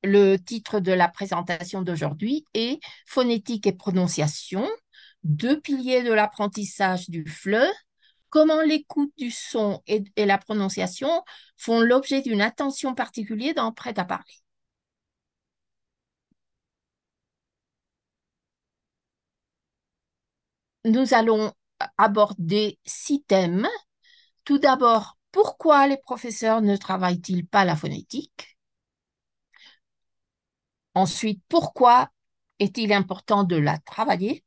le titre de la présentation d'aujourd'hui est Phonétique et prononciation, deux piliers de l'apprentissage du FLE, comment l'écoute du son et la prononciation font l'objet d'une attention particulière dans Prêt à parler. Nous allons aborder 6 thèmes. Tout d'abord, pourquoi les professeurs ne travaillent-ils pas la phonétique? Ensuite, pourquoi est-il important de la travailler?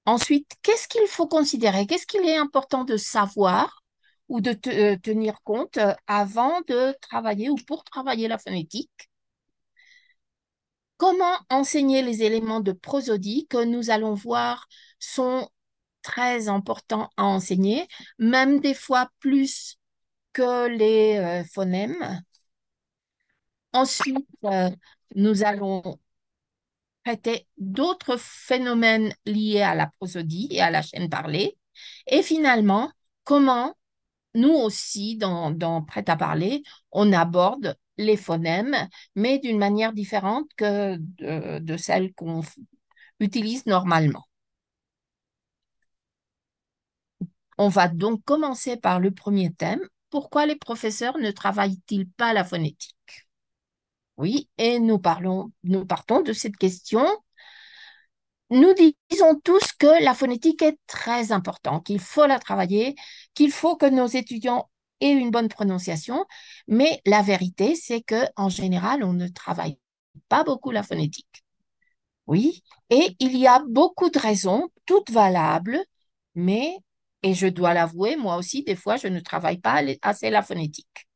Ensuite, qu'est-ce qu'il faut considérer? Qu'est-ce qu'il est important de savoir ou de tenir compte avant de travailler ou pour travailler la phonétique? Comment enseigner les éléments de prosodie que nous allons voir sont très importants à enseigner, même des fois plus que les phonèmes. Ensuite, nous allons traiter d'autres phénomènes liés à la prosodie et à la chaîne parlée. Et finalement, comment nous aussi, dans Prêt à parler, on aborde les phonèmes, mais d'une manière différente que de celle qu'on utilise normalement. On va donc commencer par le premier thème. Pourquoi les professeurs ne travaillent-ils pas la phonétique? Oui, et nous partons de cette question. Nous disons tous que la phonétique est très importante, qu'il faut la travailler, qu'il faut que nos étudiants aient une bonne prononciation, mais la vérité, c'est que en général, on ne travaille pas beaucoup la phonétique. Oui, et il y a beaucoup de raisons, toutes valables, mais, et je dois l'avouer, moi aussi, des fois, je ne travaille pas assez la phonétique.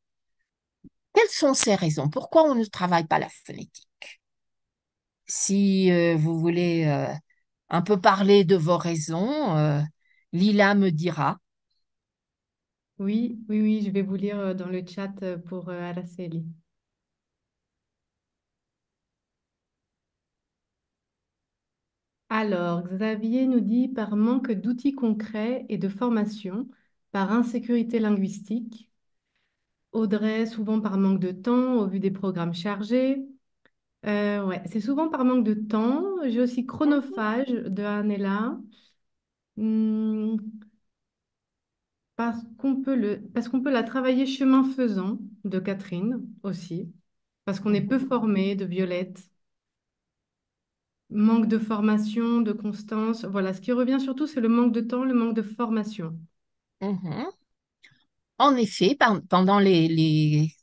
Quelles sont ces raisons? Pourquoi on ne travaille pas la phonétique? Si vous voulez un peu parler de vos raisons, Lila me dira. Oui, oui, oui, je vais vous lire dans le chat pour Araceli. Alors, Xavier nous dit par manque d'outils concrets et de formation, par insécurité linguistique. Audrey, souvent par manque de temps au vu des programmes chargés. Ouais, c'est souvent par manque de temps. J'ai aussi chronophage de Anela. Hmm, parce qu'on peut la travailler chemin faisant de Catherine aussi. Parce qu'on est peu formé de Violette. Manque de formation, de constance. Voilà, ce qui revient surtout, c'est le manque de temps, le manque de formation. Mhm. En effet, pendant les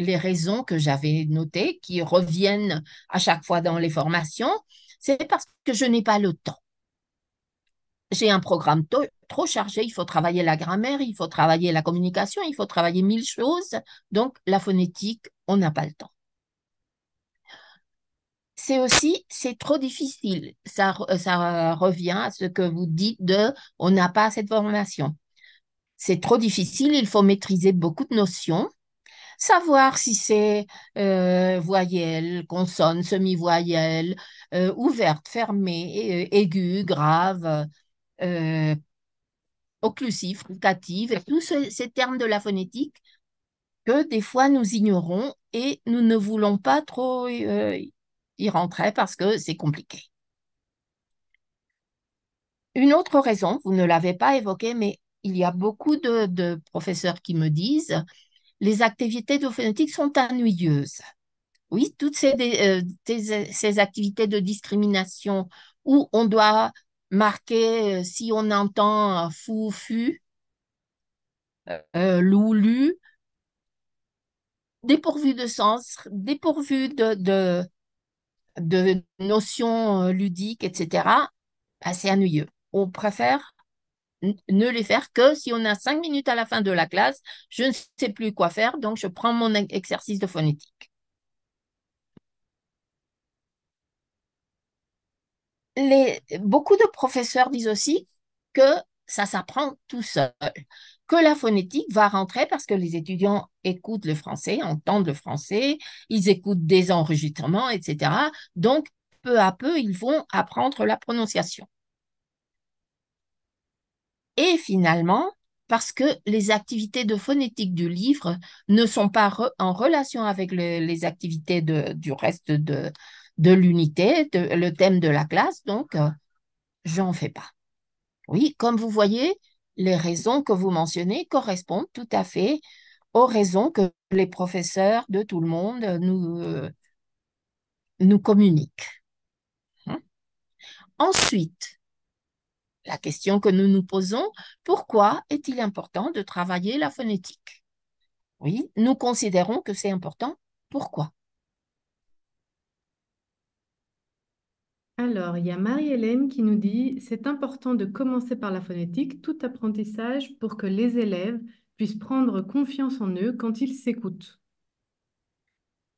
raisons que j'avais notées, qui reviennent à chaque fois dans les formations, c'est parce que je n'ai pas le temps. J'ai un programme trop chargé, il faut travailler la grammaire, il faut travailler la communication, il faut travailler 1000 choses. Donc, la phonétique, on n'a pas le temps. C'est aussi, c'est trop difficile. Ça revient à ce que vous dites de on n'a pas cette formation. C'est trop difficile, il faut maîtriser beaucoup de notions, savoir si c'est voyelle, consonne, semi-voyelle, ouverte, fermée, aiguë, grave, euh, occlusive, fricative, et tous ces termes de la phonétique que des fois nous ignorons et nous ne voulons pas trop y rentrer parce que c'est compliqué. Une autre raison, vous ne l'avez pas évoqué, mais il y a beaucoup de professeurs qui me disent les activités de phonétique sont ennuyeuses. Oui, toutes ces activités de discrimination où on doit marquer si on entend fou, fu, lou, lu, dépourvu de sens, dépourvu de notions ludiques, etc., ben, c'est ennuyeux. On préfère ne les faire que si on a 5 minutes à la fin de la classe, je ne sais plus quoi faire, donc je prends mon exercice de phonétique. Beaucoup de professeurs disent aussi que ça s'apprend tout seul, que la phonétique va rentrer parce que les étudiants écoutent le français, entendent le français, ils écoutent des enregistrements, etc. Donc, peu à peu, ils vont apprendre la prononciation. Et finalement, parce que les activités de phonétique du livre ne sont pas en relation avec les activités du reste de l'unité, le thème de la classe, donc j'en fais pas. Oui, comme vous voyez, les raisons que vous mentionnez correspondent tout à fait aux raisons que les professeurs de tout le monde nous communiquent. Hein. Ensuite, la question que nous nous posons, pourquoi est-il important de travailler la phonétique? Oui, nous considérons que c'est important. Pourquoi? Alors, il y a Marie-Hélène qui nous dit, c'est important de commencer par la phonétique, tout apprentissage pour que les élèves puissent prendre confiance en eux quand ils s'écoutent.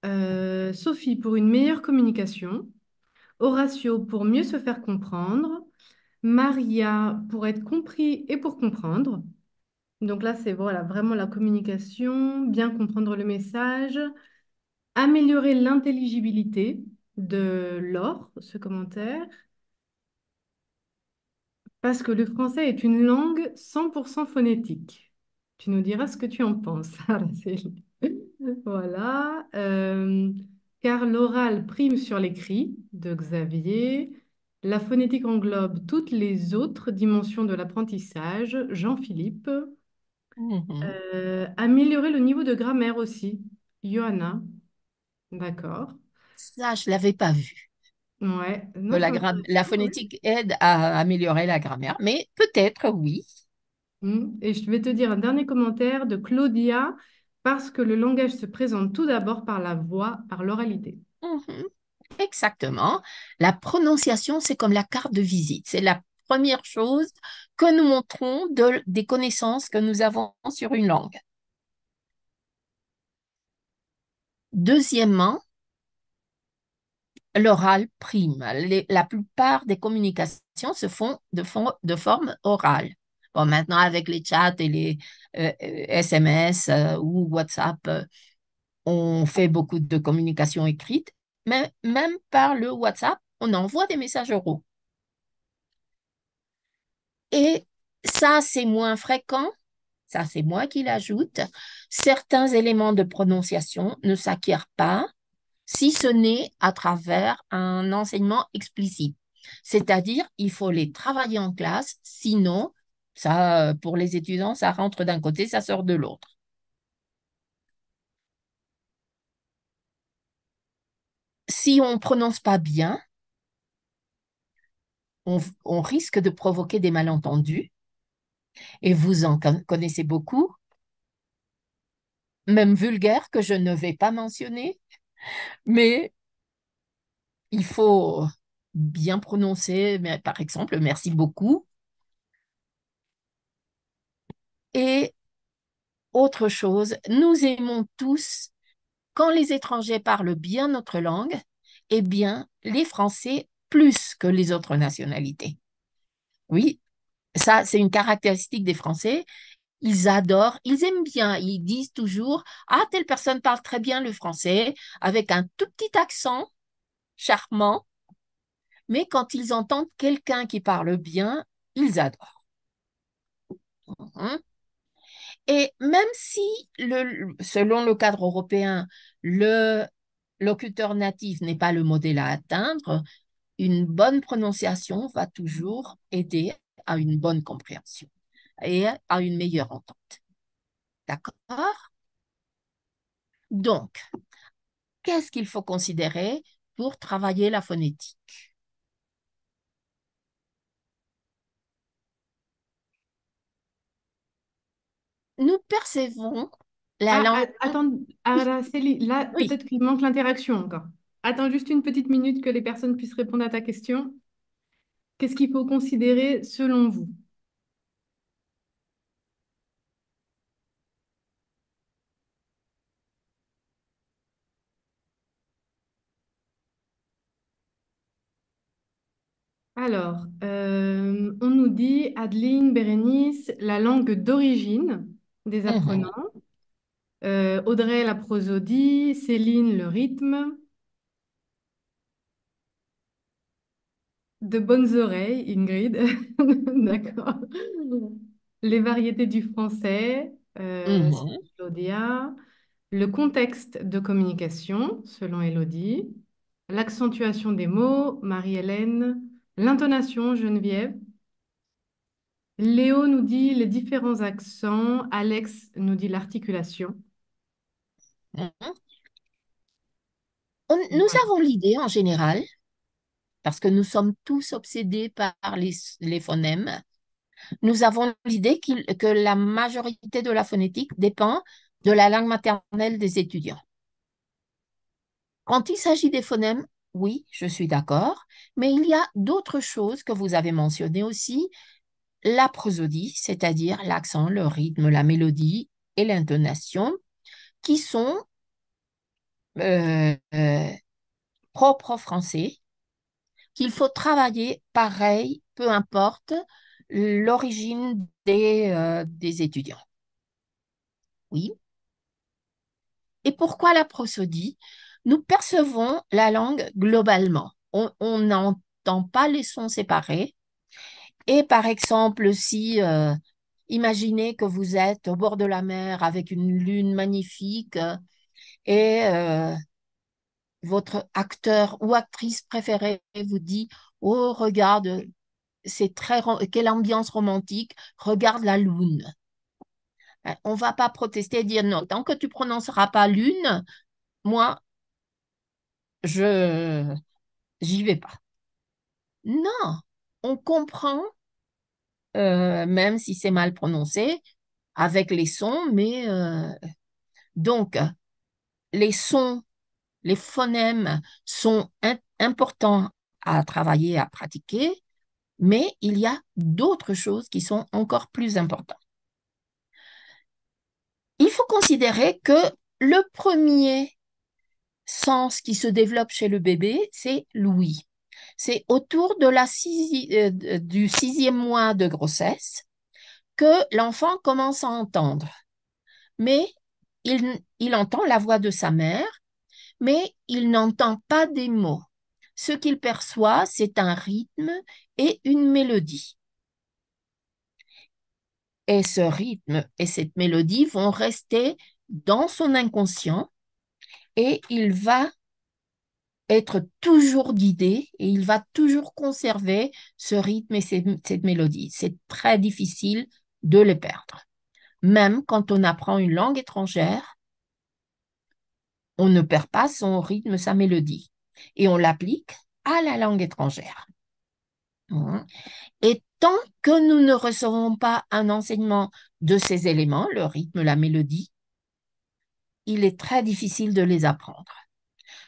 Sophie, pour une meilleure communication. Horatio, pour mieux se faire comprendre. Maria, pour être compris et pour comprendre. Donc là, c'est voilà, vraiment la communication, bien comprendre le message, améliorer l'intelligibilité de Laure, ce commentaire. Parce que le français est une langue 100% phonétique. Tu nous diras ce que tu en penses, Araceli. Voilà. Car l'oral prime sur l'écrit de Xavier. La phonétique englobe toutes les autres dimensions de l'apprentissage. Jean-Philippe. Mhm. Améliorer le niveau de grammaire aussi. Johanna. D'accord. Ça, je ne l'avais pas vu. Ouais. Que Non, c'est la intéressant. Ouais. phonétique aide à améliorer la grammaire, mais peut-être oui. Et je vais te dire un dernier commentaire de Claudia, parce que le langage se présente tout d'abord par la voix, par l'oralité. Mhm. Exactement. La prononciation, c'est comme la carte de visite. C'est la première chose que nous montrons des connaissances que nous avons sur une langue. Deuxièmement, l'oral prime. La plupart des communications se font de forme orale. Bon, maintenant, avec les chats et les SMS ou WhatsApp, on fait beaucoup de communications écrites, mais même par le WhatsApp, on envoie des messages oraux. Et ça, c'est moins fréquent. Ça, c'est moi qui l'ajoute. Certains éléments de prononciation ne s'acquièrent pas si ce n'est à travers un enseignement explicite. C'est-à-dire, il faut les travailler en classe, sinon, ça, pour les étudiants, ça rentre d'un côté, ça sort de l'autre. Si on ne prononce pas bien, on risque de provoquer des malentendus, et vous en connaissez beaucoup, même vulgaires, que je ne vais pas mentionner, mais il faut bien prononcer, mais, par exemple, merci beaucoup. Et autre chose, nous aimons tous, quand les étrangers parlent bien notre langue, eh bien, les Français plus que les autres nationalités. Oui, ça, c'est une caractéristique des Français. Ils adorent, ils aiment bien, ils disent toujours, ah, telle personne parle très bien le français, avec un tout petit accent charmant, mais quand ils entendent quelqu'un qui parle bien, ils adorent. Hein. Et même si, selon le cadre européen, le locuteur natif n'est pas le modèle à atteindre, une bonne prononciation va toujours aider à une bonne compréhension et à une meilleure entente. D'accord? Donc, qu'est-ce qu'il faut considérer pour travailler la phonétique? Nous percevons la langue. Attends, Araceli, là, Oui. peut-être qu'il manque l'interaction encore. Attends juste une petite minute que les personnes puissent répondre à ta question. Qu'est-ce qu'il faut considérer selon vous? Alors, on nous dit, Adeline, Bérénice, la langue d'origine des apprenants. Mhm. Audrey, la prosodie. Céline, le rythme. De bonnes oreilles, Ingrid. D'accord. Les variétés du français, Mhm. Claudia. Le contexte de communication, selon Élodie. L'accentuation des mots, Marie-Hélène. L'intonation, Geneviève. Léo nous dit les différents accents. Alex nous dit l'articulation. Mhm. Nous Voilà. avons l'idée en général, parce que nous sommes tous obsédés par les phonèmes, nous avons l'idée que la majorité de la phonétique dépend de la langue maternelle des étudiants. Quand il s'agit des phonèmes, oui, je suis d'accord, mais il y a d'autres choses que vous avez mentionnées aussi, la prosodie, c'est-à-dire l'accent, le rythme, la mélodie et l'intonation, qui sont euh, euh, propres au français, qu'il faut travailler pareil, peu importe l'origine des étudiants. Oui. Et pourquoi la prosodie? Nous percevons la langue globalement. On n'entend pas les sons séparés. Et par exemple, si imaginez que vous êtes au bord de la mer avec une lune magnifique et votre acteur ou actrice préférée vous dit, oh, regarde, quelle ambiance romantique, regarde la lune. On ne va pas protester et dire non, tant que tu prononceras pas lune, moi, je j'y vais pas. Non, on comprend, même si c'est mal prononcé, avec les sons, mais donc les sons, les phonèmes sont importants à travailler, à pratiquer, mais il y a d'autres choses qui sont encore plus importantes. Il faut considérer que le premier sens qui se développe chez le bébé, c'est l'ouïe. C'est autour de du 6e mois de grossesse que l'enfant commence à entendre. Mais il entend la voix de sa mère, mais il n'entend pas des mots. Ce qu'il perçoit, c'est un rythme et une mélodie. Et ce rythme et cette mélodie vont rester dans son inconscient et il va être toujours guidé et il va toujours conserver ce rythme et cette mélodie. C'est très difficile de les perdre. Même quand on apprend une langue étrangère, on ne perd pas son rythme, sa mélodie. Et on l'applique à la langue étrangère. Et tant que nous ne recevons pas un enseignement de ces éléments, le rythme, la mélodie, il est très difficile de les apprendre.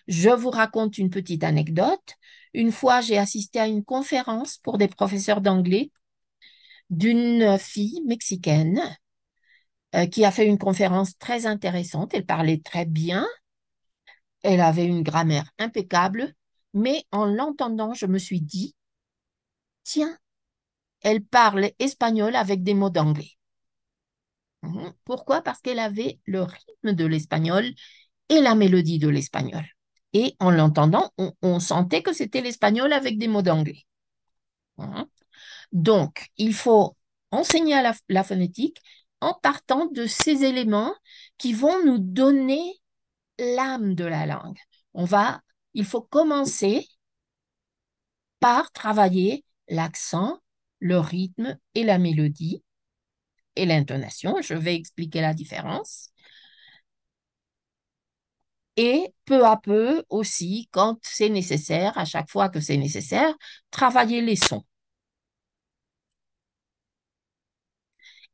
Je vous raconte une petite anecdote. Une fois, j'ai assisté à une conférence pour des professeurs d'anglais d'une fille mexicaine qui a fait une conférence très intéressante. Elle parlait très bien, elle avait une grammaire impeccable, mais en l'entendant, je me suis dit, tiens, elle parle espagnol avec des mots d'anglais. Pourquoi? Parce qu'elle avait le rythme de l'espagnol et la mélodie de l'espagnol. Et en l'entendant, on sentait que c'était l'espagnol avec des mots d'anglais. Donc, il faut enseigner la phonétique en partant de ces éléments qui vont nous donner l'âme de la langue. Il faut commencer par travailler l'accent, le rythme et la mélodie et l'intonation. Je vais expliquer la différence. Et peu à peu aussi, quand c'est nécessaire, à chaque fois que c'est nécessaire, travailler les sons.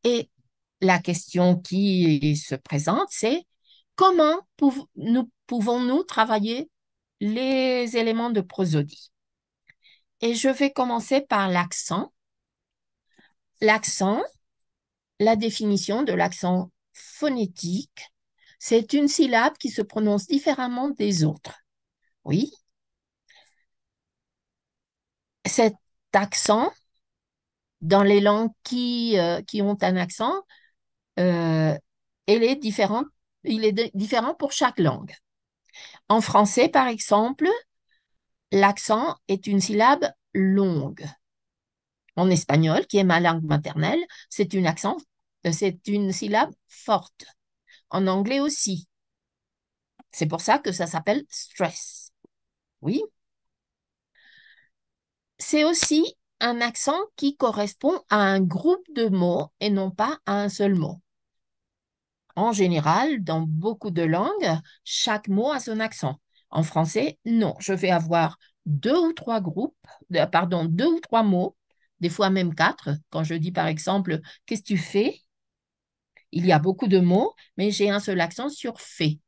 Et la question qui se présente, c'est comment pouvons-nous travailler les éléments de prosodie? Et je vais commencer par l'accent. L'accent, la définition de l'accent phonétique, c'est une syllabe qui se prononce différemment des autres. Oui, cet accent, dans les langues qui ont un accent, euh, il est différent, différent pour chaque langue. En français, par exemple, l'accent est une syllabe longue. En espagnol, qui est ma langue maternelle, c'est une syllabe forte. En anglais aussi. C'est pour ça que ça s'appelle stress. Oui. C'est aussi un accent qui correspond à un groupe de mots et non pas à un seul mot. En général, dans beaucoup de langues, chaque mot a son accent. En français, non. Je vais avoir deux ou trois mots, des fois même quatre. Quand je dis par exemple, qu'est-ce que tu fais? Il y a beaucoup de mots, mais j'ai un seul accent sur fait.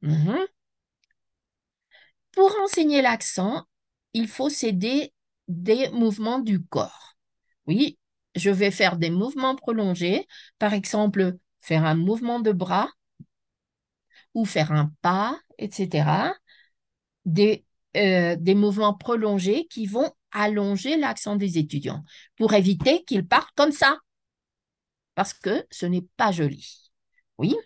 Mhm. Pour enseigner l'accent, il faut s'aider des mouvements du corps. Oui, je vais faire des mouvements prolongés, par exemple, faire un mouvement de bras ou faire un pas, etc. Des, des mouvements prolongés qui vont allonger l'accent des étudiants pour éviter qu'ils partent comme ça, parce que ce n'est pas joli. Oui,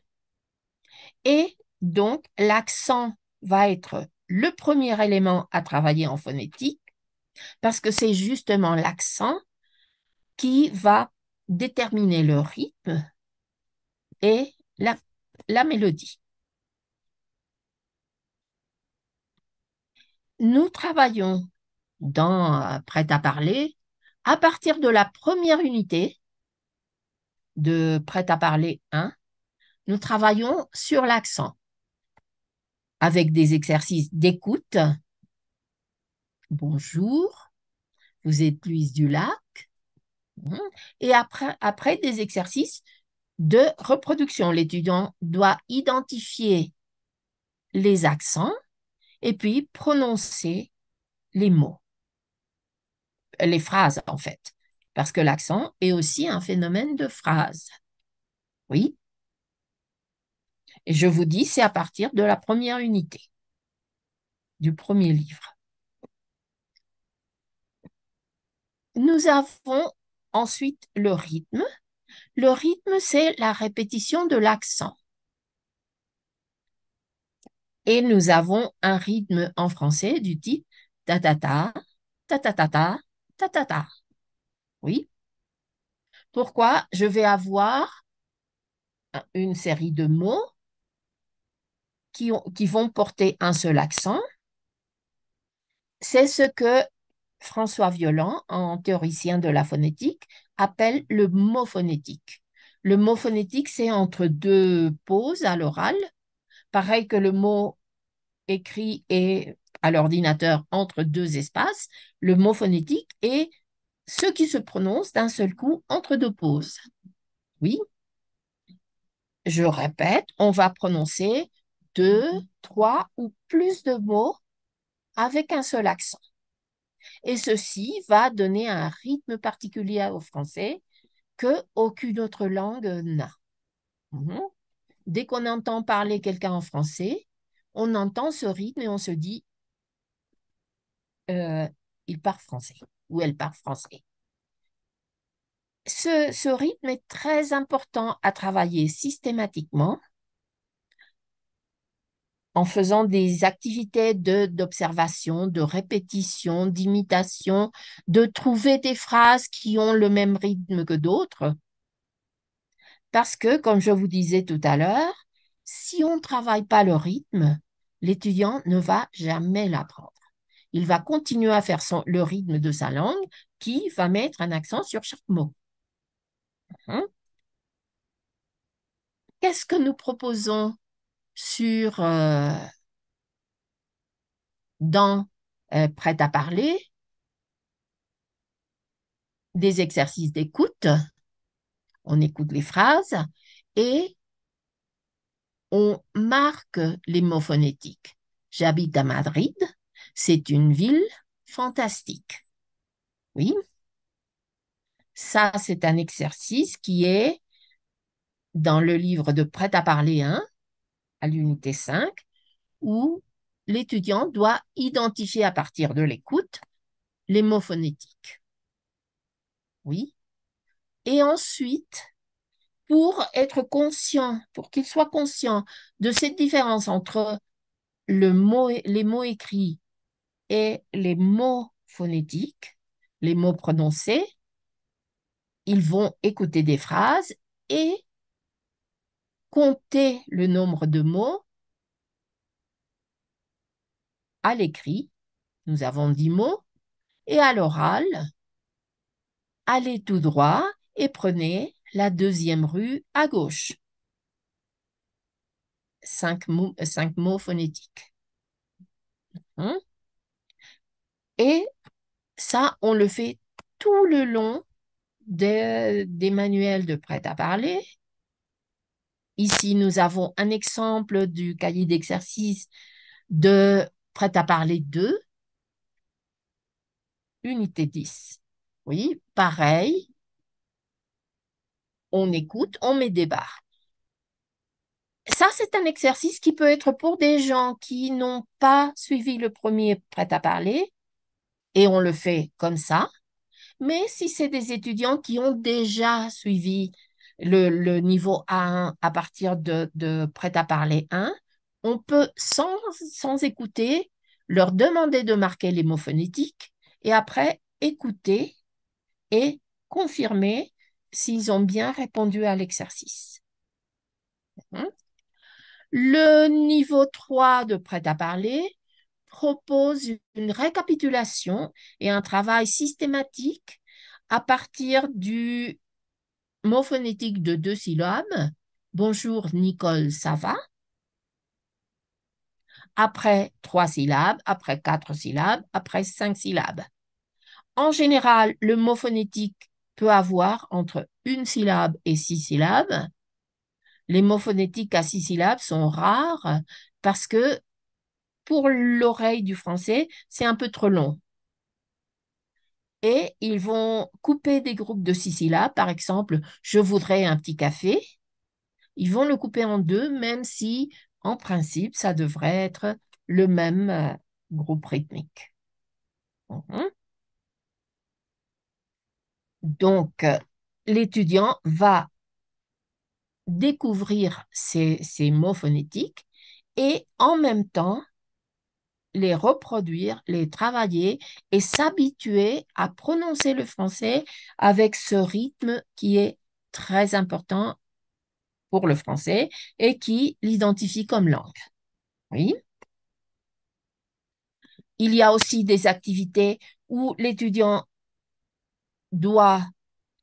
et donc l'accent va être le premier élément à travailler en phonétique parce que c'est justement l'accent qui va déterminer le rythme et la mélodie. Nous travaillons dans Prêt à parler à partir de la première unité de Prêt à parler 1. Nous travaillons sur l'accent avec des exercices d'écoute. Bonjour, vous êtes Louise Dulac. Et après des exercices de reproduction. L'étudiant doit identifier les accents et puis prononcer les mots, les phrases en fait, parce que l'accent est aussi un phénomène de phrase. Oui, et je vous dis, c'est à partir de la première unité, du premier livre. Nous avons ensuite le rythme. Le rythme, c'est la répétition de l'accent. Et nous avons un rythme en français du type ta ta ta, ta ta ta ta, ta ta ta. Oui. Pourquoi? Je vais avoir une série de mots qui vont porter un seul accent. C'est ce que François Violent, en théoricien de la phonétique, appelle le mot phonétique. Le mot phonétique, c'est entre deux pauses à l'oral, pareil que le mot écrit et à l'ordinateur entre deux espaces. Le mot phonétique est ce qui se prononce d'un seul coup entre deux pauses. Oui, je répète, on va prononcer deux, trois ou plus de mots avec un seul accent. Et ceci va donner un rythme particulier au français que aucune autre langue n'a. Mhm. Dès qu'on entend parler quelqu'un en français, on entend ce rythme et on se dit, euh, il parle français ou elle parle français. Ce rythme est très important à travailler systématiquement en faisant des activités d'observation, de répétition, d'imitation, de trouver des phrases qui ont le même rythme que d'autres. Parce que, comme je vous disais tout à l'heure, si on ne travaille pas le rythme, l'étudiant ne va jamais l'apprendre. Il va continuer à faire le rythme de sa langue qui va mettre un accent sur chaque mot. Hein? Qu'est-ce que nous proposons dans Prêt à parler? Des exercices d'écoute. On écoute les phrases et on marque les mots phonétiques. J'habite à Madrid. C'est une ville fantastique. Oui, ça, c'est un exercice qui est dans le livre de Prêt à parler 1, à l'unité 5, où l'étudiant doit identifier à partir de l'écoute les mots phonétiques. Oui. Et ensuite, pour être conscient, pour qu'il soit conscient de cette différence entre les mots écrits et les mots phonétiques, les mots prononcés, ils vont écouter des phrases et compter le nombre de mots à l'écrit. Nous avons 10 mots. Et à l'oral, allez tout droit et prenez la deuxième rue à gauche. 5 mots phonétiques. Hein? Et ça, on le fait tout le long des manuels de prêt-à-parler. Ici, nous avons un exemple du cahier d'exercice de prêt-à-parler 2, unité 10. Oui, pareil, on écoute, on met des barres. Ça, c'est un exercice qui peut être pour des gens qui n'ont pas suivi le premier prêt-à-parler, et on le fait comme ça. Mais si c'est des étudiants qui ont déjà suivi le niveau A1 à partir de prêt-à-parler 1, on peut, sans écouter, leur demander de marquer les mots phonétiques et après écouter et confirmer s'ils ont bien répondu à l'exercice. Le niveau 3 de prêt-à-parler propose une récapitulation et un travail systématique à partir du mot phonétique de 2 syllabes. Bonjour Nicole, ça va? Après 3 syllabes, après 4 syllabes, après 5 syllabes. En général, le mot phonétique peut avoir entre 1 syllabe et 6 syllabes. Les mots phonétiques à 6 syllabes sont rares parce que pour l'oreille du français, c'est un peu trop long. Et ils vont couper des groupes de 6 syllabes. Par exemple, je voudrais un petit café. Ils vont le couper en deux, même si, en principe, ça devrait être le même groupe rythmique. Mhm. Donc, l'étudiant va découvrir ces mots phonétiques et en même temps les reproduire, les travailler et s'habituer à prononcer le français avec ce rythme qui est très important pour le français et qui l'identifie comme langue. Oui. Il y a aussi des activités où l'étudiant doit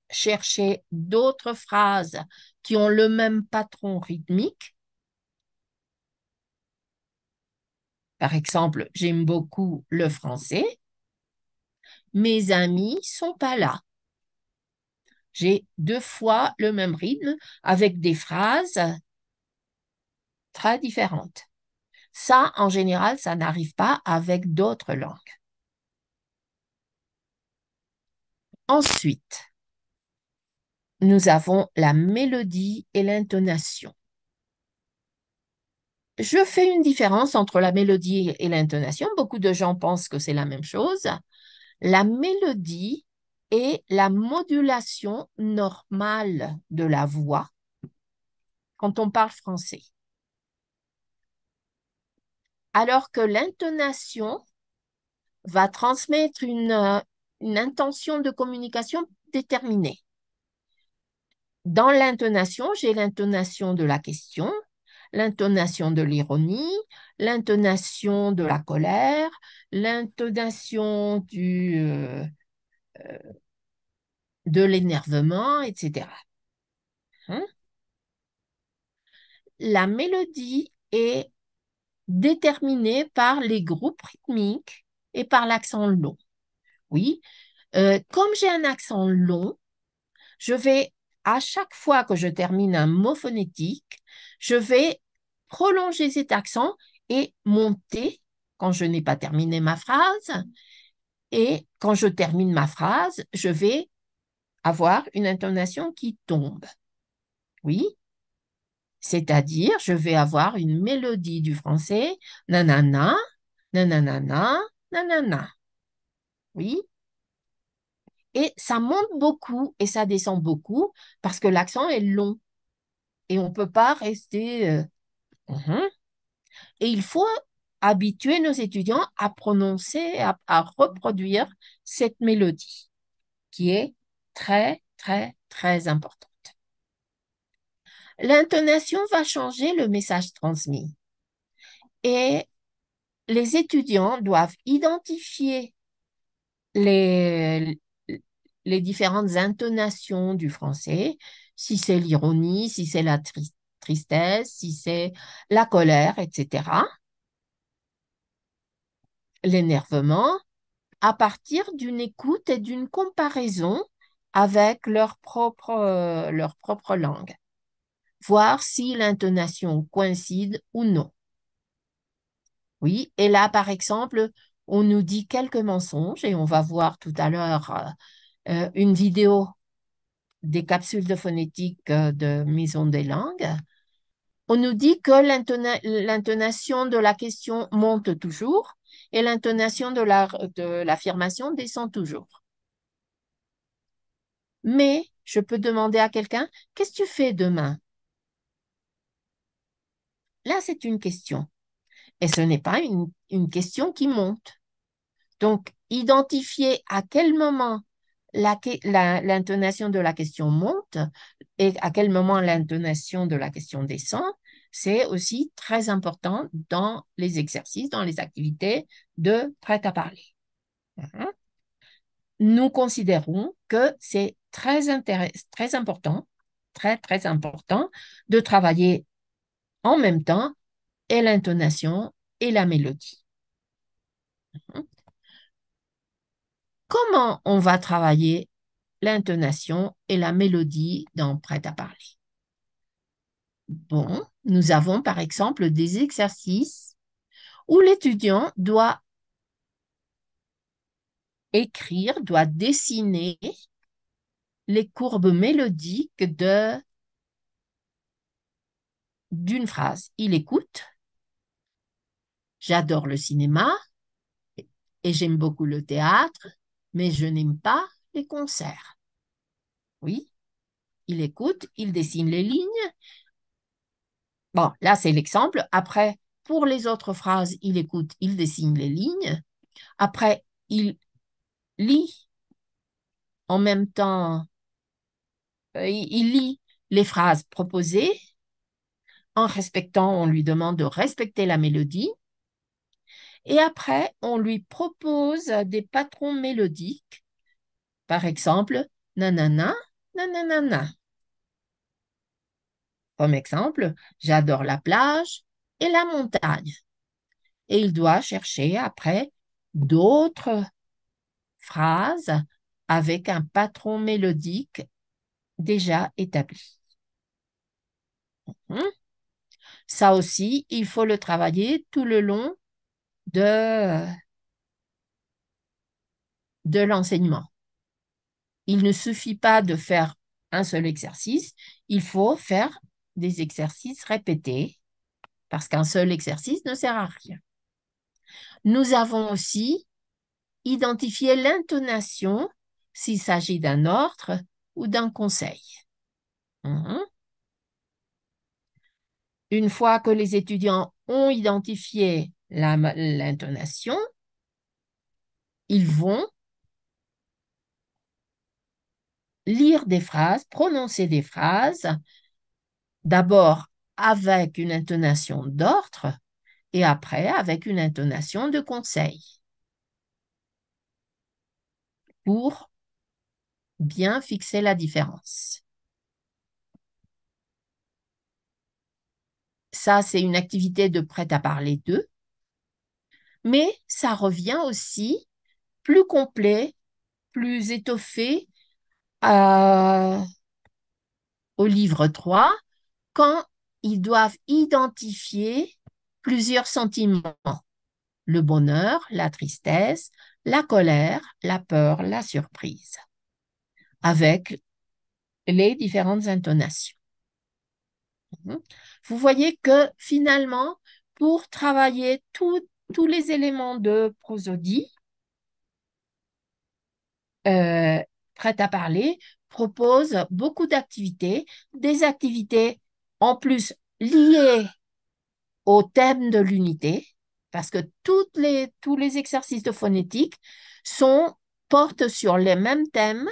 chercher d'autres phrases qui ont le même patron rythmique. Par exemple, j'aime beaucoup le français. Mes amis sont pas là. J'ai 2 fois le même rythme avec des phrases très différentes. Ça, en général, ça n'arrive pas avec d'autres langues. Ensuite, nous avons la mélodie et l'intonation. Je fais une différence entre la mélodie et l'intonation. Beaucoup de gens pensent que c'est la même chose. La mélodie est la modulation normale de la voix quand on parle français. Alors que l'intonation va transmettre une intention de communication déterminée. Dans l'intonation, j'ai l'intonation de la question, l'intonation de l'ironie, l'intonation de la colère, l'intonation de l'énervement, etc. Hein? La mélodie est déterminée par les groupes rythmiques et par l'accent long. Oui, comme j'ai un accent long, je vais, à chaque fois que je termine un mot phonétique, je vais prolonger cet accent et monter quand je n'ai pas terminé ma phrase. Et quand je termine ma phrase, je vais avoir une intonation qui tombe. Oui, c'est-à-dire, je vais avoir une mélodie du français, nanana, nanana, nanana. Oui, et ça monte beaucoup et ça descend beaucoup parce que l'accent est long et on ne peut pas rester. Et il faut habituer nos étudiants à prononcer, à reproduire cette mélodie. qui est très, très, très importante. L'intonation va changer le message transmis et les étudiants doivent identifier les, les différentes intonations du français, si c'est l'ironie, si c'est la tristesse, si c'est la colère, etc., l'énervement, à partir d'une écoute et d'une comparaison avec leur propre langue, voir si l'intonation coïncide ou non. Oui, et là, par exemple, on nous dit quelques mensonges et on va voir tout à l'heure une vidéo des capsules de phonétique de Maison des langues. On nous dit que l'intonation de la question monte toujours et l'intonation de l'affirmation descend toujours. Mais je peux demander à quelqu'un, qu'est-ce que tu fais demain? Là, c'est une question. Et ce n'est pas une question qui monte. Donc, identifier à quel moment l'intonation de la question monte et à quel moment l'intonation de la question descend, c'est aussi très important dans les exercices, dans les activités de prêt-à-parler. Nous considérons que c'est très important, très, très important de travailler en même temps et l'intonation et la mélodie. Comment on va travailler l'intonation et la mélodie dans Prêt-à-parler? Bon, nous avons par exemple des exercices où l'étudiant doit écrire, doit dessiner les courbes mélodiques d'une phrase. Il écoute, j'adore le cinéma et j'aime beaucoup le théâtre, mais je n'aime pas les concerts. Oui, il écoute, il dessine les lignes. Bon, là, c'est l'exemple. Après, pour les autres phrases, il écoute, il dessine les lignes. Après, il lit en même temps, il lit les phrases proposées. En respectant, on lui demande de respecter la mélodie. Et après, on lui propose des patrons mélodiques. Par exemple, nanana, nanana. Comme exemple, j'adore la plage et la montagne. Et il doit chercher après d'autres phrases avec un patron mélodique déjà établi. Ça aussi, il faut le travailler tout le long de l'enseignement. Il ne suffit pas de faire un seul exercice, il faut faire des exercices répétés parce qu'un seul exercice ne sert à rien. Nous avons aussi identifié l'intonation s'il s'agit d'un ordre ou d'un conseil. Une fois que les étudiants ont identifié l'intonation, ils vont lire des phrases, prononcer des phrases, d'abord avec une intonation d'ordre et après avec une intonation de conseil pour bien fixer la différence. Ça, c'est une activité de prêt-à-parler 2, mais ça revient aussi plus complet, plus étoffé au livre 3, quand ils doivent identifier plusieurs sentiments, le bonheur, la tristesse, la colère, la peur, la surprise, avec les différentes intonations. Vous voyez que finalement, pour travailler tous les éléments de prosodie, Prêt-à-parler propose beaucoup d'activités, des activités en plus liées au thème de l'unité, parce que tous les exercices de phonétique sont portent sur les mêmes thèmes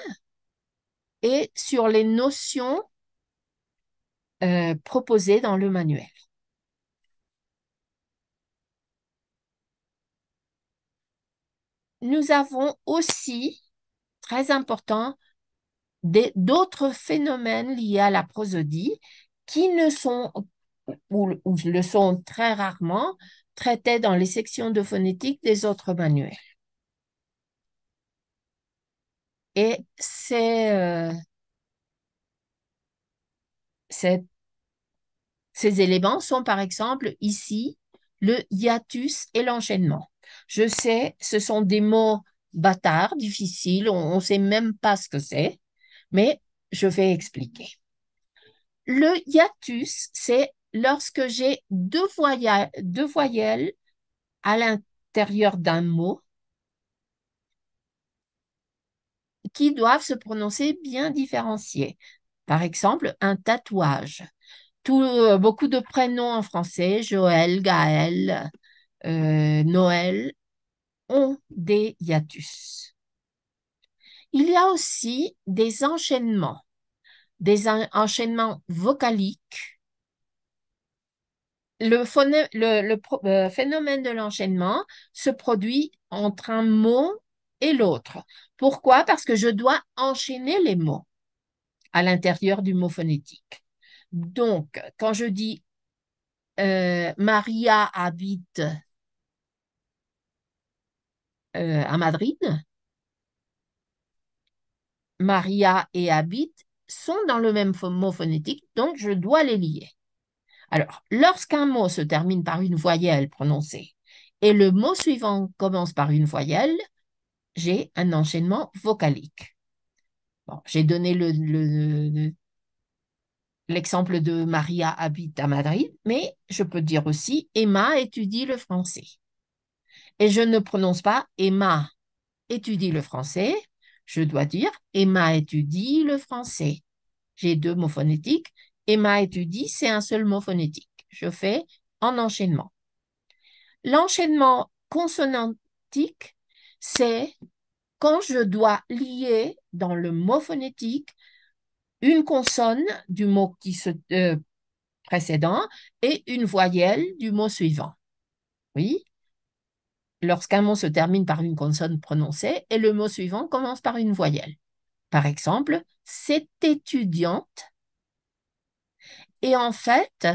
et sur les notions proposées dans le manuel. Nous avons aussi, très important, d'autres phénomènes liés à la prosodie qui ne sont, ou le sont très rarement, traités dans les sections de phonétique des autres manuels. Et ces éléments sont par exemple ici le hiatus et l'enchaînement. Je sais, ce sont des mots bâtards, difficiles, on ne sait même pas ce que c'est, mais je vais expliquer. Le hiatus, c'est lorsque j'ai deux voyelles à l'intérieur d'un mot qui doivent se prononcer bien différenciés. Par exemple, un tatouage. Beaucoup de prénoms en français, Joël, Gaël, Noël, ont des hiatus. Il y a aussi des enchaînements vocaliques. Le phénomène de l'enchaînement se produit entre un mot et l'autre. Pourquoi? Parce que je dois enchaîner les mots à l'intérieur du mot phonétique. Donc, quand je dis Maria habite à Madrid, Maria et habite sont dans le même mot phonétique, donc je dois les lier. Alors, lorsqu'un mot se termine par une voyelle prononcée et le mot suivant commence par une voyelle, j'ai un enchaînement vocalique. Bon, j'ai donné l'exemple de Maria habite à Madrid, mais je peux dire aussi Emma étudie le français. Et je ne prononce pas Emma étudie le français, je dois dire Emma étudie le français. J'ai deux mots phonétiques. Emma étudie, c'est un seul mot phonétique. Je fais en enchaînement. L'enchaînement consonantique, c'est quand je dois lier dans le mot phonétique une consonne du mot précédent et une voyelle du mot suivant. Oui, lorsqu'un mot se termine par une consonne prononcée et le mot suivant commence par une voyelle. Par exemple, c'est étudiante. Et en fait,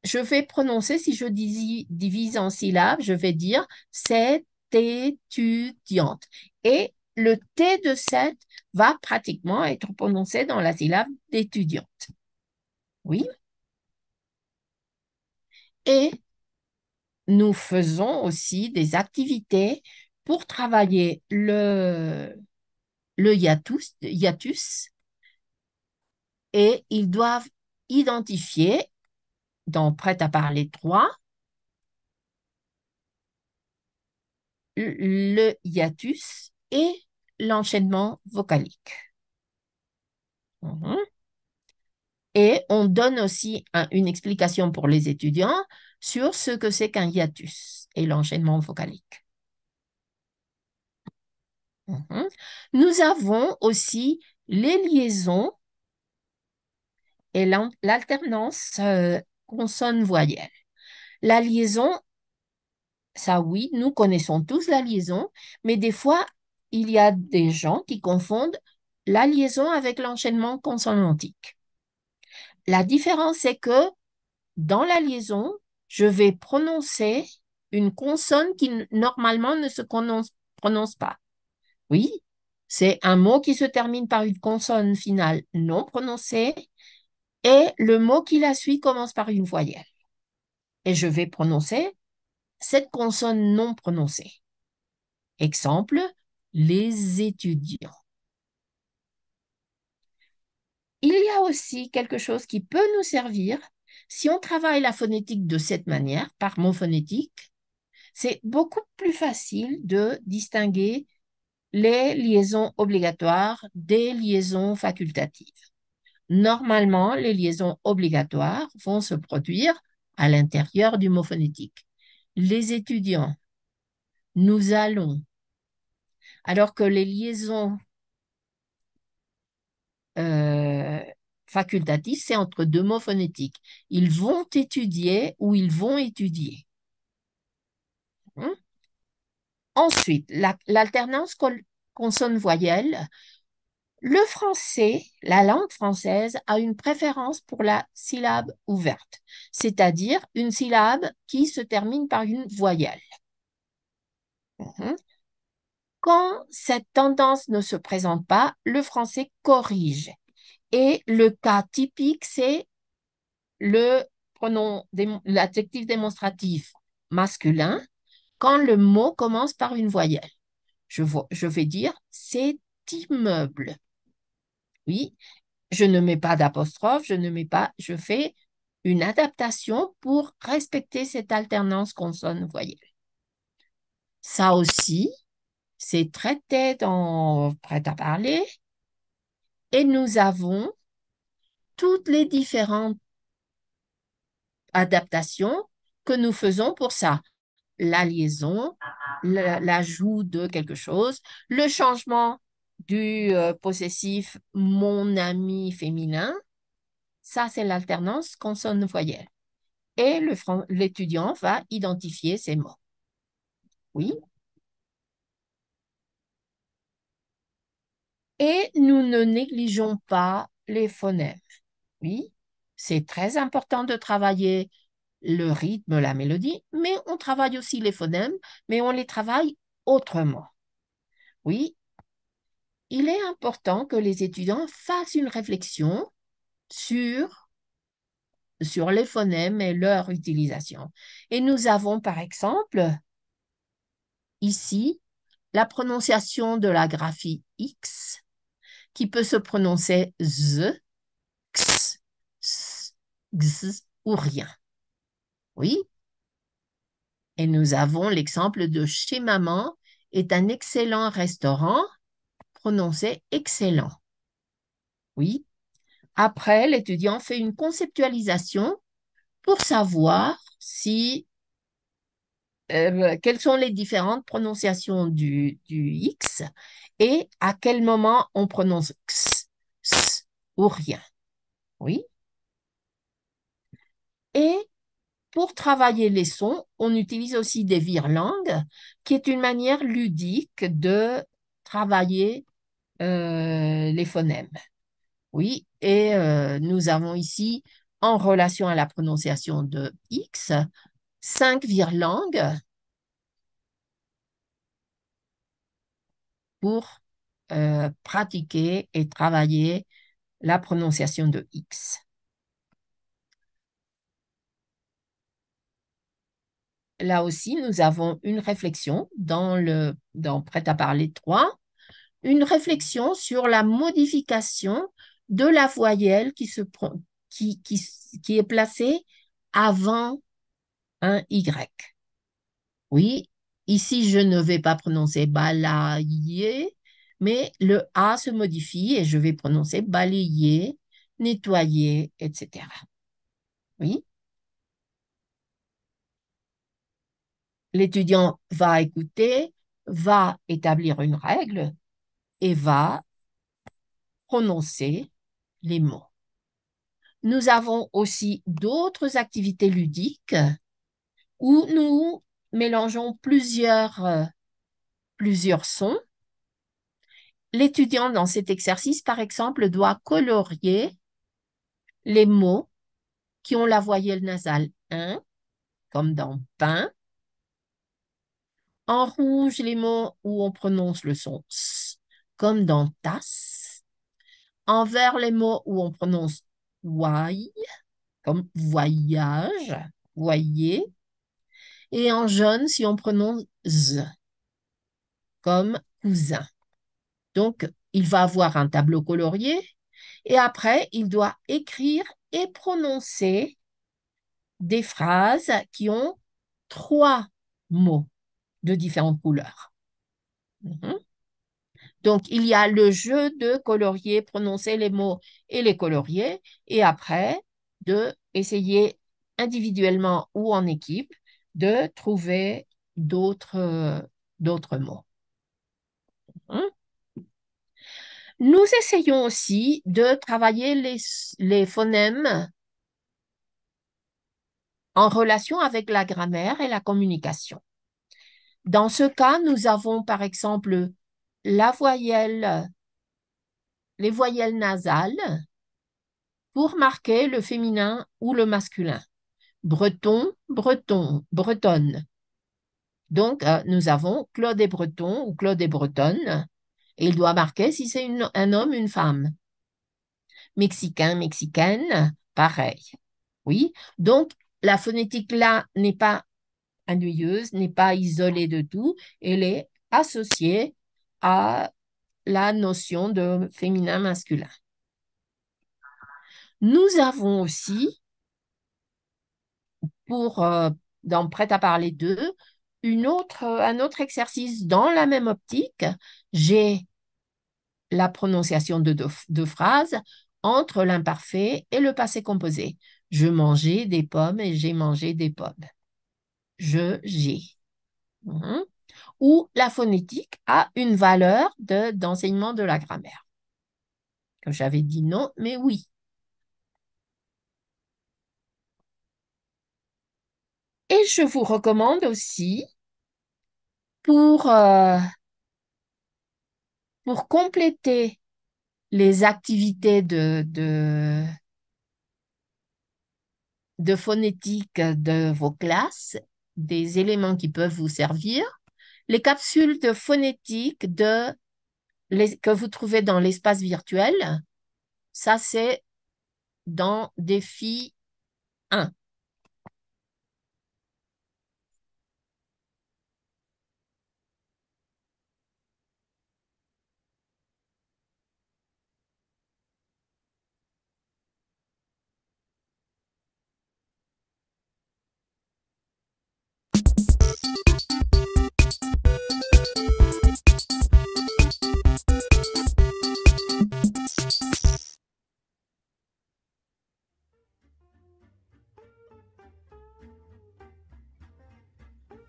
je vais prononcer, si je divise en syllabes, je vais dire c'est étudiante. Et le T de cette va pratiquement être prononcé dans la syllabe d'étudiante. Oui. Et nous faisons aussi des activités pour travailler le hiatus et ils doivent identifier dans Prêt à parler 3 le hiatus et l'enchaînement vocalique. Mhm. Et on donne aussi une explication pour les étudiants sur ce que c'est qu'un hiatus et l'enchaînement vocalique. Mhm. Nous avons aussi les liaisons et l'alternance consonne-voyelle. La liaison, ça oui, nous connaissons tous la liaison, mais des fois, il y a des gens qui confondent la liaison avec l'enchaînement consonantique. La différence, c'est que dans la liaison, je vais prononcer une consonne qui normalement ne se prononce pas. Oui, c'est un mot qui se termine par une consonne finale non prononcée et le mot qui la suit commence par une voyelle. Et je vais prononcer cette consonne non prononcée. Exemple, les étudiants. Il y a aussi quelque chose qui peut nous servir si on travaille la phonétique de cette manière, par mot phonétique. C'est beaucoup plus facile de distinguer les liaisons obligatoires des liaisons facultatives. Normalement, les liaisons obligatoires vont se produire à l'intérieur du mot phonétique. Les étudiants, nous allons. alors que les liaisons euh, facultatives, c'est entre deux mots phonétiques. Ils vont étudier ou ils vont étudier. Hein. Ensuite, l'alternance consonne-voyelle. Le français, la langue française, a une préférence pour la syllabe ouverte, c'est-à-dire une syllabe qui se termine par une voyelle. Mhm. Quand cette tendance ne se présente pas, le français corrige. Et le cas typique, c'est le pronom, l'adjectif démonstratif masculin quand le mot commence par une voyelle. Je vais dire c'est immeuble. Oui, je ne mets pas d'apostrophe, je ne mets pas, je fais une adaptation pour respecter cette alternance consonne-voyelle. Ça aussi, c'est traité dans Prêt-à-parler et nous avons toutes les différentes adaptations que nous faisons pour ça. La liaison, l'ajout de quelque chose, le changement du possessif mon ami féminin, ça c'est l'alternance consonne-voyelle. Et l'étudiant va identifier ces mots. Oui. Et nous ne négligeons pas les phonèmes. Oui. C'est très important de travailler le rythme, la mélodie, mais on travaille aussi les phonèmes, mais on les travaille autrement. Oui, il est important que les étudiants fassent une réflexion sur, sur les phonèmes et leur utilisation. Et nous avons par exemple ici la prononciation de la graphie X qui peut se prononcer Z, X, S, X ou rien. Oui. Et nous avons l'exemple de chez maman est un excellent restaurant prononcé excellent. Oui. Après, l'étudiant fait une conceptualisation pour savoir si quelles sont les différentes prononciations du X et à quel moment on prononce X, S ou rien. Oui. Et pour travailler les sons, on utilise aussi des virelangues, qui est une manière ludique de travailler les phonèmes. Oui, et nous avons ici, en relation à la prononciation de X, 5 virelangues pour pratiquer et travailler la prononciation de X. Là aussi, nous avons une réflexion dans Prêt-à-parler 3, une réflexion sur la modification de la voyelle qui est placée avant un Y. Oui, ici, je ne vais pas prononcer balayer, mais le A se modifie et je vais prononcer balayer, nettoyer, etc. Oui, l'étudiant va écouter, va établir une règle et va prononcer les mots. Nous avons aussi d'autres activités ludiques où nous mélangeons plusieurs sons. L'étudiant dans cet exercice, par exemple, doit colorier les mots qui ont la voyelle nasale 1, comme dans pain. En rouge, les mots où on prononce le son S, comme dans tasse. En vert, les mots où on prononce Y, comme voyage, voyez. Et en jaune, si on prononce Z, comme cousin. Donc, il va avoir un tableau colorié et après, il doit écrire et prononcer des phrases qui ont 3 mots de différentes couleurs. Mhm. Donc, il y a le jeu de colorier, prononcer les mots et les colorier, et après, de essayer individuellement ou en équipe de trouver d'autres mots. Hein. Nous essayons aussi de travailler les phonèmes en relation avec la grammaire et la communication. Dans ce cas, nous avons par exemple la voyelle, les voyelles nasales pour marquer le féminin ou le masculin. Breton, breton, bretonne. Donc, nous avons Claude et Breton ou Claude et Bretonne. Et il doit marquer si c'est un homme, une femme. Mexicain, mexicaine, pareil. Oui. Donc, la phonétique là n'est pas ennuyeuse, n'est pas isolée de tout. Elle est associée à la notion de féminin-masculin. Nous avons aussi, pour dans Prêt-à-parler 2, un autre exercice dans la même optique. J'ai la prononciation de deux phrases entre l'imparfait et le passé composé. Je mangeais des pommes et j'ai mangé des pommes. J'ai. Mhm. Où la phonétique a une valeur d'enseignement de la grammaire. Comme j'avais dit non, mais oui. Et je vous recommande aussi, pour, euh, pour compléter les activités de phonétique de vos classes, des éléments qui peuvent vous servir, les capsules de phonétique que vous trouvez dans l'espace virtuel, ça c'est dans défi 1.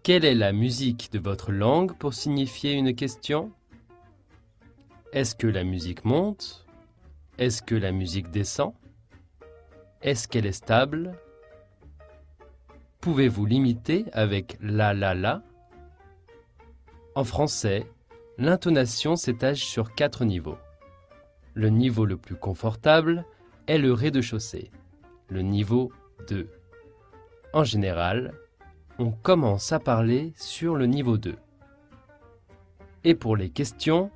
Quelle est la musique de votre langue pour signifier une question? Est-ce que la musique monte? Est-ce que la musique descend? Est-ce qu'elle est stable? Pouvez-vous l'imiter avec la? En français, l'intonation s'étage sur 4 niveaux. Le niveau le plus confortable est le rez-de-chaussée, le niveau 2. En général, on commence à parler sur le niveau 2. Et pour les questions,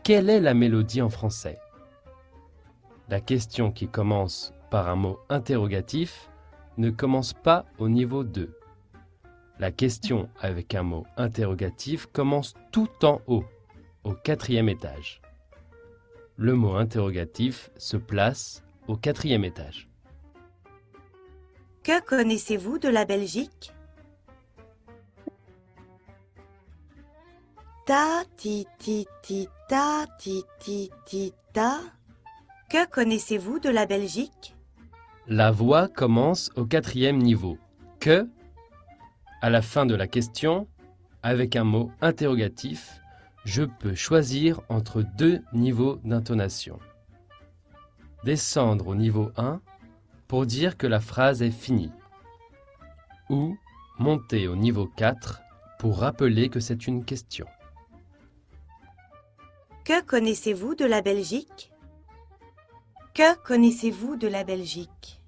quelle est la mélodie en français? La question qui commence par un mot interrogatif ne commence pas au niveau 2. La question avec un mot interrogatif commence tout en haut, au 4e étage. Le mot interrogatif se place au 4e étage. Que connaissez-vous de la Belgique? Ta ti ti ti ta ti ti ti ta. Que connaissez-vous de la Belgique? La voix commence au 4e niveau. Que, à la fin de la question, avec un mot interrogatif, je peux choisir entre 2 niveaux d'intonation. Descendre au niveau 1 pour dire que la phrase est finie. Ou monter au niveau 4 pour rappeler que c'est une question. Que connaissez-vous de la Belgique? Que connaissez-vous de la Belgique?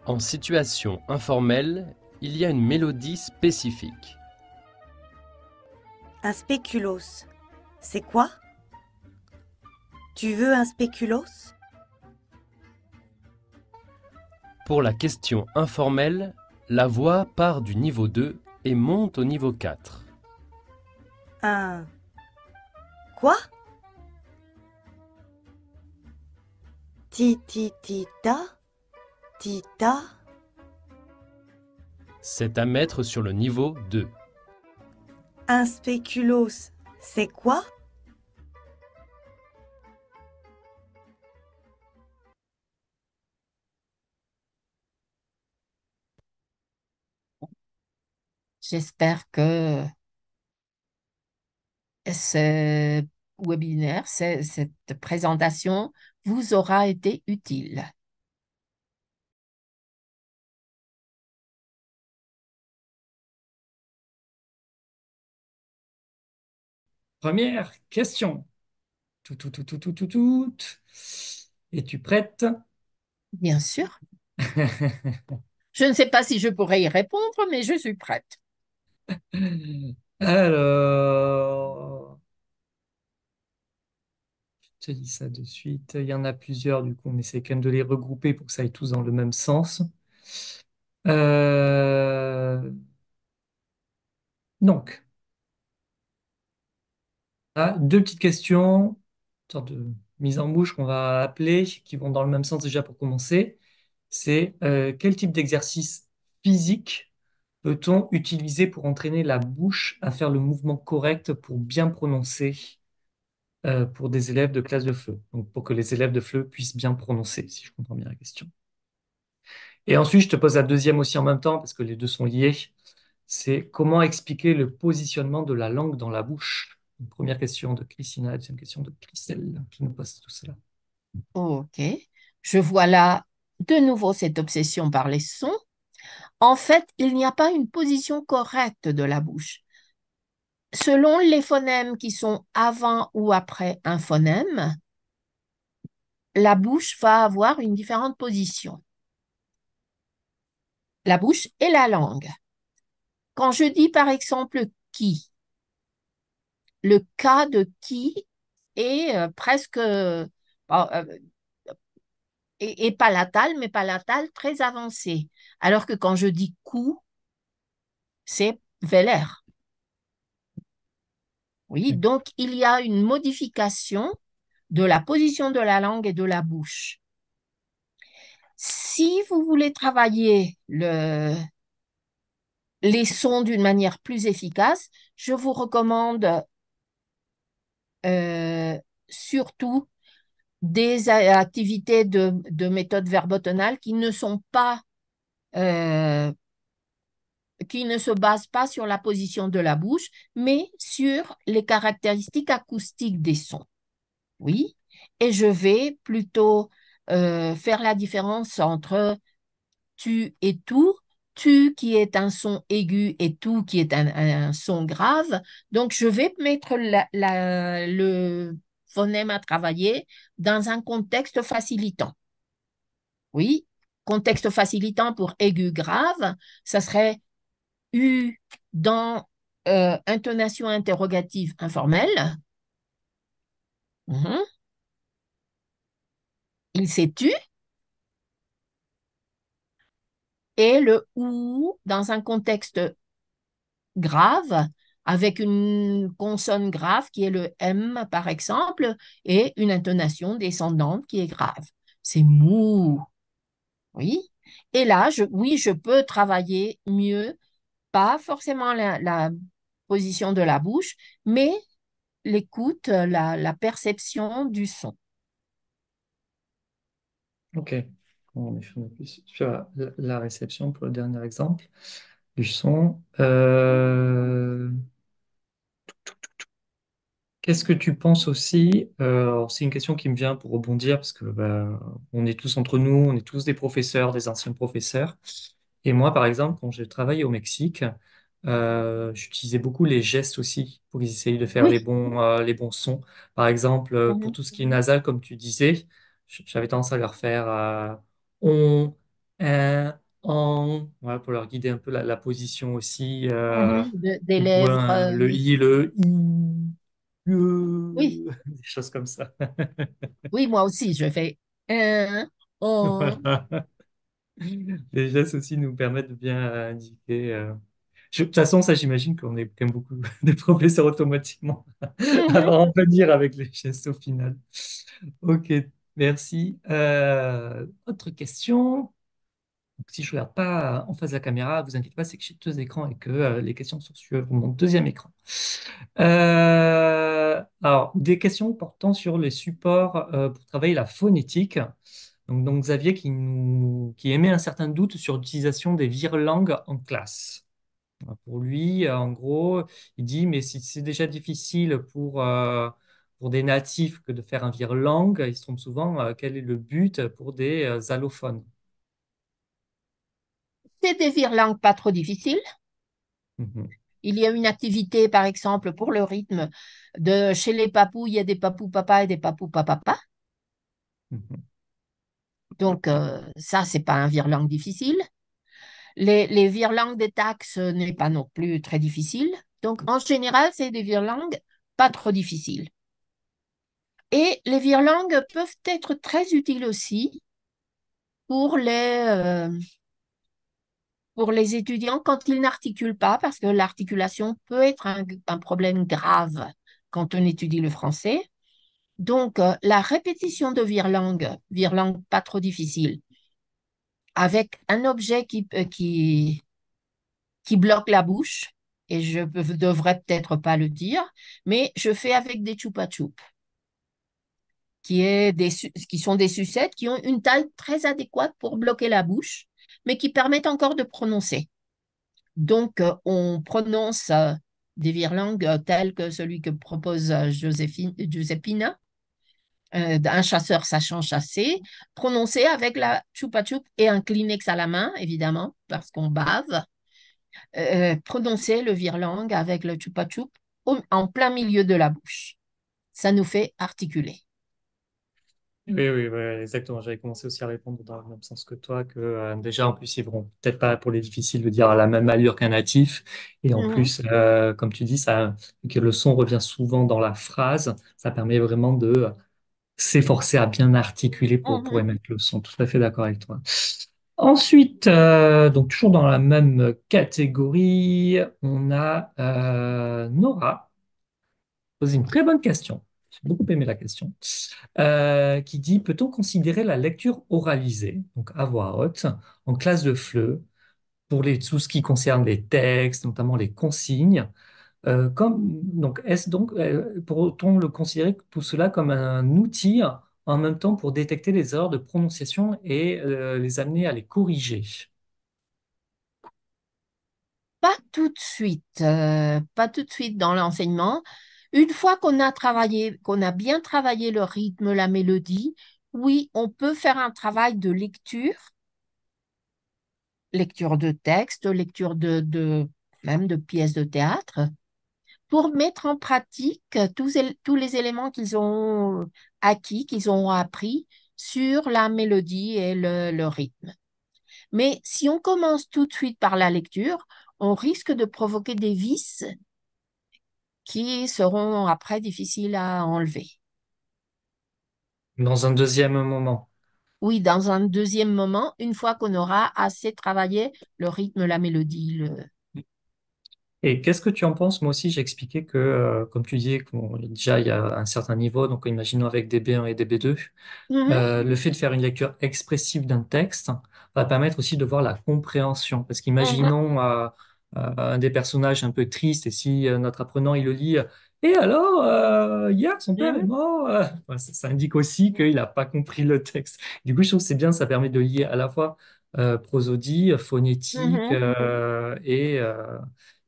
En situation informelle, il y a une mélodie spécifique. Un spéculoos. C'est quoi? Tu veux un spéculoos? Pour la question informelle, la voix part du niveau 2 et monte au niveau 4. Un quoi? Ti ti ti ta, ti ta. C'est à mettre sur le niveau 2. Un spéculoos. C'est quoi? J'espère que ce webinaire, cette présentation vous aura été utile. Première question. Tout. Es-tu prête? Bien sûr. Je ne sais pas si je pourrais y répondre, mais je suis prête. Alors, je te dis ça de suite. Il y en a plusieurs, du coup, on essaie quand même de les regrouper pour que ça aille tous dans le même sens. Euh, Donc, deux petites questions, une sorte de mise en bouche qu'on va appeler, qui vont dans le même sens déjà pour commencer. C'est quel type d'exercice physique peut-on utiliser pour entraîner la bouche à faire le mouvement correct pour bien prononcer pour des élèves de classe de FLE? Donc, pour que les élèves de FLE puissent bien prononcer, si je comprends bien la question. Et ensuite, je te pose la deuxième aussi en même temps, parce que les deux sont liés. C'est comment expliquer le positionnement de la langue dans la bouche? Une première question de Christina, la deuxième question de Christelle, qui nous pose tout cela. OK. Je vois là de nouveau cette obsession par les sons. En fait, il n'y a pas une position correcte de la bouche. Selon les phonèmes qui sont avant ou après un phonème, la bouche va avoir une différente position. La bouche et la langue. Quand je dis par exemple qui, le cas de qui est presque et palatal, mais palatal très avancé. Alors que quand je dis cou, c'est vélaire. Oui, donc il y a une modification de la position de la langue et de la bouche. Si vous voulez travailler les sons d'une manière plus efficace, je vous recommande euh, surtout des activités de méthode verbotonale euh, qui ne se basent pas sur la position de la bouche, mais sur les caractéristiques acoustiques des sons. Oui, et je vais plutôt faire la différence entre tu et tout, tu qui est un son aigu et tout qui est un son grave. Donc, je vais mettre le phonème à travailler dans un contexte facilitant. Oui, contexte facilitant pour aigu grave, ça serait U dans intonation interrogative informelle. Mhm. Il s'est tu. Et le OU dans un contexte grave, avec une consonne grave qui est le M par exemple, et une intonation descendante qui est grave. C'est mou, oui. Et là, oui, je peux travailler mieux, pas forcément la position de la bouche, mais l'écoute, la perception du son. Ok. On est sur la réception pour le dernier exemple du son. Qu'est-ce que tu penses aussi? Alors, c'est une question qui me vient pour rebondir parce que bah, on est tous entre nous, on est tous des professeurs, des anciens professeurs. Et moi, par exemple, quand j'ai travaillé au Mexique, j'utilisais beaucoup les gestes aussi pour essayer de faire Oui. les bons sons. Par exemple, pour Mhm. tout ce qui est nasal, comme tu disais, j'avais tendance à leur faire on, en, voilà, pour leur guider un peu la position aussi. Mhm. Des Ou lèvres, le oui. i, le i, Oui, des choses comme ça. oui, moi aussi, je fais un, on. Les gestes aussi nous permettent de bien indiquer. De toute façon, ça, j'imagine qu'on est quand même beaucoup de professeurs automatiquement à Mhm. en venir avec les gestes au final. Ok, merci. Autre question. Donc, si je ne regarde pas en face de la caméra, vous inquiétez pas, c'est que j'ai deux écrans et que les questions sont sur mon deuxième écran. Alors, des questions portant sur les supports pour travailler la phonétique. Donc Xavier qui émet un certain doute sur l'utilisation des virelangues en classe. Pour lui, en gros, il dit, mais si c'est déjà difficile pour des natifs que de faire un virelangue, il se trompe souvent, quel est le but pour des allophones? C'est des virelangues pas trop difficiles. Mhm, Il y a une activité, par exemple, pour le rythme de chez les papous, il y a des papous papa et des papous papa. mhm. Donc, ça, c'est pas un virelangue difficile. Les virelangues des taxes n'est pas non plus très difficile. Donc, en général, c'est des virelangues pas trop difficiles. Et les virelangues peuvent être très utiles aussi pour pour les étudiants quand ils n'articulent pas, parce que l'articulation peut être un problème grave quand on étudie le français. Donc, la répétition de virelangue pas trop difficile, avec un objet qui bloque la bouche, et je devrais peut-être pas le dire, mais je fais avec des chupa chups, qui sont des sucettes qui ont une taille très adéquate pour bloquer la bouche, mais qui permettent encore de prononcer. Donc, on prononce des virelangues telles que celui que propose Giuseppina, un chasseur sachant chasser, prononcé avec la chupa chup et un Kleenex à la main, évidemment, parce qu'on bave. Prononcer le virelangue avec le chupa chup en plein milieu de la bouche. Ça nous fait articuler. Oui, oui, oui, exactement. J'avais commencé aussi à répondre dans le même sens que toi, que déjà, en plus, ils vont peut-être pas pour les difficiles de dire à la même allure qu'un natif. Et en Mhm, plus, comme tu dis, ça, que le son revient souvent dans la phrase, ça permet vraiment de s'efforcer à bien articuler pour mhm. émettre le son. Tout à fait d'accord avec toi. Ensuite, donc toujours dans la même catégorie, on a Nora posé une très bonne question. J'ai beaucoup aimé la question. Qui dit, peut-on considérer la lecture oralisée, donc à voix haute, en classe de FLE, pour tout ce qui concerne les textes, notamment les consignes, donc est-ce donc, pourrait-on le considérer tout cela comme un outil en même temps pour détecter les erreurs de prononciation et les amener à les corriger? Pas tout de suite, pas tout de suite dans l'enseignement. Une fois qu'on a travaillé, qu'on a bien travaillé le rythme, la mélodie, oui, on peut faire un travail de lecture, lecture de texte, lecture même de pièces de théâtre, pour mettre en pratique tous les éléments qu'ils ont acquis, qu'ils ont appris sur la mélodie et le rythme. Mais si on commence tout de suite par la lecture, on risque de provoquer des vices qui seront après difficiles à enlever. Dans un deuxième moment. Oui, dans un deuxième moment, une fois qu'on aura assez travaillé le rythme, la mélodie. Et qu'est-ce que tu en penses? Moi aussi, j'ai expliqué que, comme tu disais, déjà, il y a un certain niveau, donc imaginons avec des B1 et des B2, Mhm, le fait de faire une lecture expressive d'un texte va permettre aussi de voir la compréhension. Parce mhm, qu'imaginons un des personnages un peu triste, et si notre apprenant, il le lit, et alors, hier, son père est mhm, mort, ouais, ça indique aussi qu'il n'a pas compris le texte. Du coup, je trouve que c'est bien, ça permet de lier à la fois prosodie, phonétique mhm,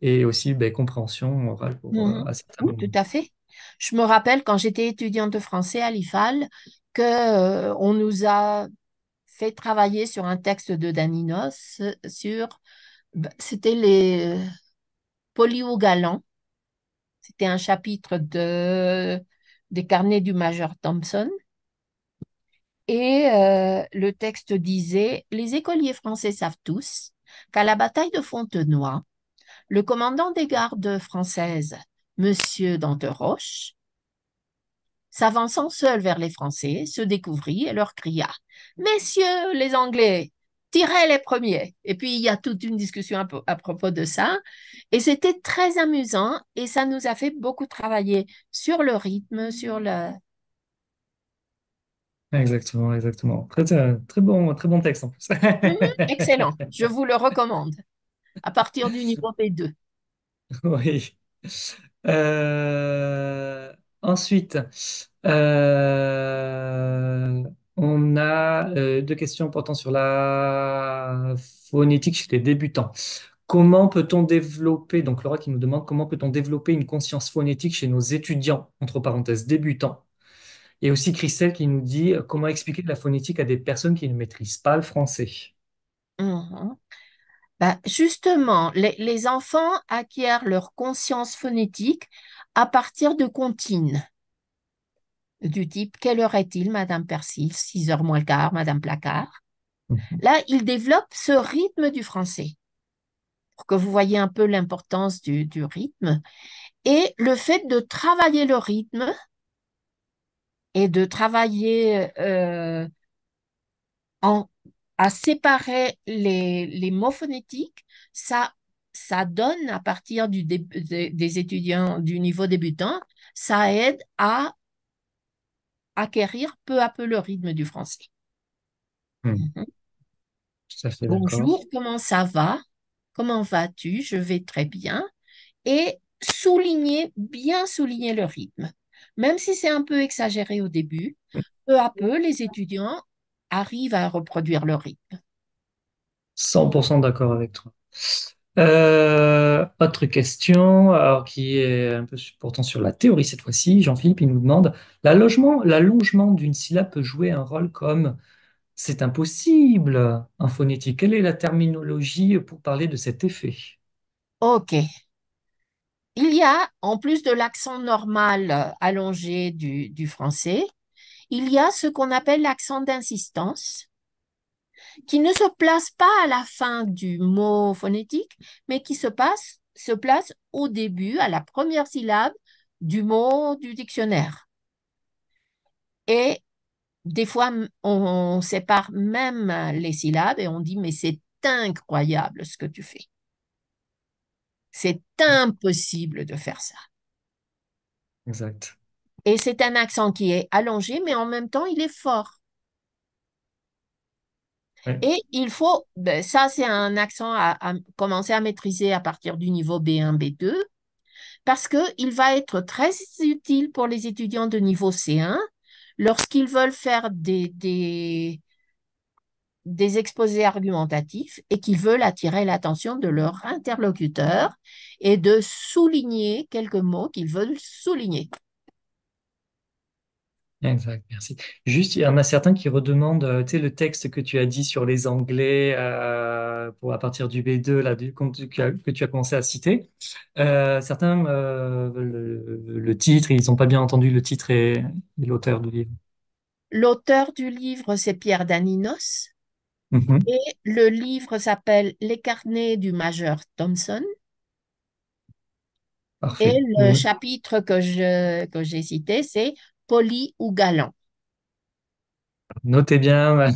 et aussi ben, compréhension orale mhm. à certains Oui, tout moments. à fait. Je me rappelle quand j'étais étudiante de français à l'IFAL que, on nous a fait travailler sur un texte de Daninos c'était les Polyou Galant. C'était un chapitre des carnets du major Thompson. Et le texte disait, les écoliers français savent tous qu'à la bataille de Fontenoy, le commandant des gardes françaises, Monsieur Danteroche, s'avançant seul vers les Français, se découvrit et leur cria: Messieurs les Anglais, tirez les premiers. Et puis il y a toute une discussion à propos de ça. Et c'était très amusant et ça nous a fait beaucoup travailler sur le rythme, sur le. Exactement, exactement. Très bon texte en plus. Mhm, excellent, je vous le recommande à partir du niveau B2. Oui. Ensuite, euh, on a deux questions portant sur la phonétique chez les débutants. comment peut-on développer, donc Laura qui nous demande comment peut-on développer une conscience phonétique chez nos étudiants, entre parenthèses, débutants. Et aussi Christelle qui nous dit comment expliquer la phonétique à des personnes qui ne maîtrisent pas le français. Mhm. Ben, justement, les enfants acquièrent leur conscience phonétique à partir de comptines du type quelle heure est-il, Madame Persil, 6 heures moins le quart, Madame Placard. Mhm. Là, ils développent ce rythme du français pour que vous voyez un peu l'importance du rythme. Et le fait de travailler le rythme et de travailler en, à séparer les mots phonétiques, ça, ça donne à partir des étudiants du niveau débutant, ça aide à acquérir peu à peu le rythme du français. Hmm, Mhm. tout à fait d'accord. Bonjour, comment ça va? Comment vas-tu? Je vais très bien. Et souligner, bien souligner le rythme. Même si c'est un peu exagéré au début, peu à peu, les étudiants arrivent à reproduire le rythme. 100% d'accord avec toi. Autre question, alors qui est un peu pourtant sur la théorie cette fois-ci. Jean-Philippe, il nous demande, l'allongement d'une syllabe peut jouer un rôle comme c'est impossible en phonétique. Quelle est la terminologie pour parler de cet effet? OK. Il y a, en plus de l'accent normal allongé du français, il y a ce qu'on appelle l'accent d'insistance, qui ne se place pas à la fin du mot phonétique, mais qui se place au début, à la première syllabe du mot du dictionnaire. Et des fois, on sépare même les syllabes et on dit, mais c'est incroyable ce que tu fais. C'est impossible de faire ça. Exact. Et c'est un accent qui est allongé, mais en même temps, il est fort. Ouais. Et il faut, ben, ça c'est un accent à commencer à maîtriser à partir du niveau B1, B2, parce qu'il va être très utile pour les étudiants de niveau C1 lorsqu'ils veulent faire des exposés argumentatifs et qu'ils veulent attirer l'attention de leur interlocuteur et de souligner quelques mots qu'ils veulent souligner. Exact, merci. Juste, il y en a certains qui redemandent, tu sais, le texte que tu as dit sur les Anglais pour à partir du B2 là, que tu as commencé à citer. Certains, le titre, ils n'ont pas bien entendu le titre et l'auteur du livre. L'auteur du livre, c'est Pierre Daninos Mhm. et le livre s'appelle Les carnets du major Thompson et Parfait. le chapitre que j'ai cité, c'est Poli ou galant. Notez bien.